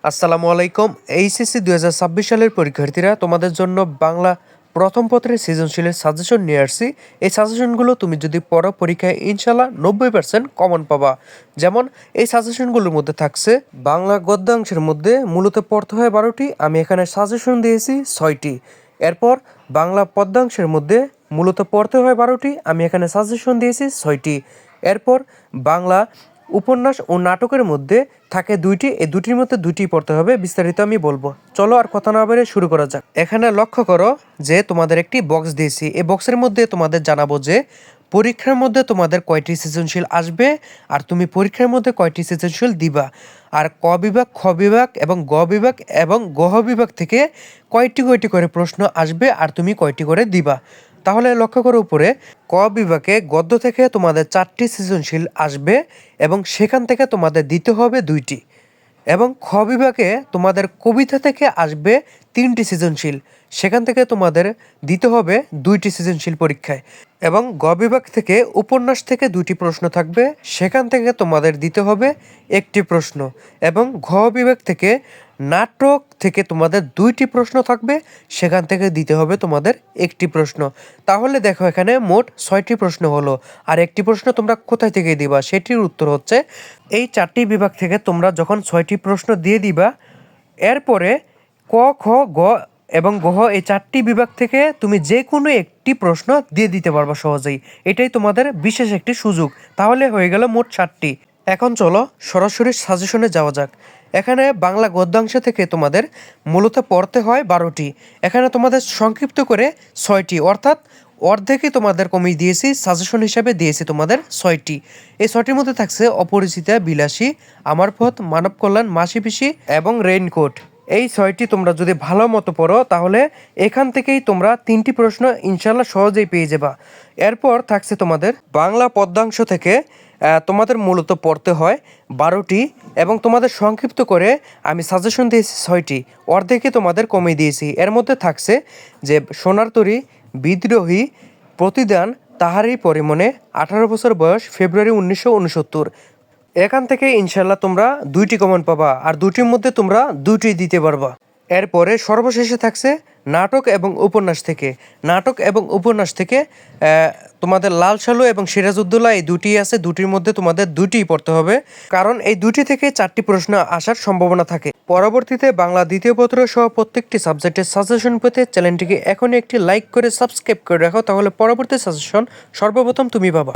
আসসালামু আলাইকুম। এইচএসসি 2026 সালের পরীক্ষার্থীরা তোমাদের জন্য বাংলা প্রথম পত্রের সৃজনশীলের সাজেশন নিয়ে আসছি। এই সাজেশনগুলো তুমি যদি পড়ো পরীক্ষায় ইনশাল্লাহ 90% কমন পাবা। যেমন এই সাজেশনগুলোর মধ্যে থাকছে বাংলা গদ্যাংশের মধ্যে মূলত পড়তে হয় 12টি, আমি এখানে সাজেশন দিয়েছি 6টি। এরপর বাংলা পদ্যাংশের মধ্যে মূলত পড়তে হয় 12টি, আমি এখানে সাজেশন দিয়েছি 6টি। এরপর বাংলা উপন্যাস ও নাটকের মধ্যে থাকে 2টি, এই 2টির মধ্যে 2টি পড়তে হবে। বিস্তারিত আমি বলবো, চলো আর কথা না বলে শুরু করা যাক। এখানে লক্ষ্য করো যে তোমাদের একটি বক্স দিয়েছি, এই বক্সের মধ্যে তোমাদের জানাবো যে পরীক্ষার মধ্যে তোমাদের কয়টি সৃজনশীল আসবে আর তুমি পরীক্ষার মধ্যে কয়টি সৃজনশীল দিবা, আর ক বিভাগ, খ বিভাগ এবং গ বিভাগ এবং গহ বিভাগ থেকে কয়টি কয়টি করে প্রশ্ন আসবে আর তুমি কয়টি করে দিবা। তাহলে লক্ষ্য করো উপরে ক বিভাগে গদ্য থেকে তোমাদের 4টি সৃজনশীল আসবে এবং সেখান থেকে তোমাদের দিতে হবে 2টি, এবং খ বিভাগে তোমাদের কবিতা থেকে আসবে 3টি সৃজনশীল, সেখান থেকে তোমাদের দিতে হবে 2টি সৃজনশীল পরীক্ষায়, এবং গ বিভাগ থেকে উপন্যাস থেকে 2টি প্রশ্ন থাকবে, সেখান থেকে তোমাদের দিতে হবে 1টি প্রশ্ন, এবং ঘ বিভাগ থেকে নাটক থেকে তোমাদের 2টি প্রশ্ন থাকবে, সেখান থেকে দিতে হবে তোমাদের 1টি প্রশ্ন। তাহলে দেখো এখানে মোট 6টি প্রশ্ন হলো, আর 1টি প্রশ্ন তোমরা কোথায় থেকে দিবা সেটির উত্তর হচ্ছে এই 4টি বিভাগ থেকে তোমরা যখন 6টি প্রশ্ন দিয়ে দিবা, এরপরে ক, খ, গ এবং গহ এই 4টি বিভাগ থেকে তুমি যে কোনো একটি প্রশ্ন দিয়ে দিতে পারবা সহজেই। এটাই তোমাদের বিশেষ একটি সুযোগ। তাহলে হয়ে গেল মোট 7টি। এখন চলো সরাসরি সাজেশনে যাওয়া যাক। এখানে বাংলা গদ্যাংশ থেকে তোমাদের মূলত পড়তে হয় 12টি, এখানে তোমাদের সংক্ষিপ্ত করে 6টি, অর্থাৎ অর্ধেকই তোমাদের কমিয়ে দিয়েছি, সাজেশন হিসাবে দিয়েছি তোমাদের 6টি। এই 6টির মধ্যে থাকছে অপরিচিতা, বিলাসী, আমার পথ, মানব কল্যাণ, মাসি পিসি এবং রেইনকোট। এই 6টি তোমরা যদি ভালো মতো পড়ো তাহলে এখান থেকেই তোমরা 3টি প্রশ্ন ইনশাল্লাহ সহজেই পেয়ে যাবা। এরপর থাকছে তোমাদের বাংলা পদ্যাংশ থেকে তোমাদের মূলত পড়তে হয় 12টি, এবং তোমাদের সংক্ষিপ্ত করে আমি সাজেশন দিয়েছি 6টি, অর্ধেকে তোমাদের কমিয়ে দিয়েছি। এর মধ্যে থাকছে যে সোনার তরী, বিদ্রোহী, প্রতিদান, তাহারই পরিমনে, 18 বছর বয়স, ফেব্রুয়ারি 1969। এখান থেকে ইনশাল্লাহ তোমরা 2টি কমন পাবা, আর 2টির মধ্যে তোমরা 2টি দিতে পারবা। এরপরে সর্বশেষে থাকছে নাটক এবং উপন্যাস থেকে। নাটক এবং উপন্যাস থেকে তোমাদের লাল সালু এবং সিরাজউদ্দৌলা এই 2টি আছে, 2টির মধ্যে তোমাদের 2টিই পড়তে হবে, কারণ এই 2টি থেকে 4টি প্রশ্ন আসার সম্ভাবনা থাকে। পরবর্তীতে বাংলা দ্বিতীয় পত্র সহ প্রত্যেকটি সাবজেক্টের সাজেশন পেতে চ্যানেলটিকে এখনই একটি লাইক করে সাবস্ক্রাইব করে রাখো, তাহলে পরবর্তী সাজেশন সর্বপ্রথম তুমি পাবা।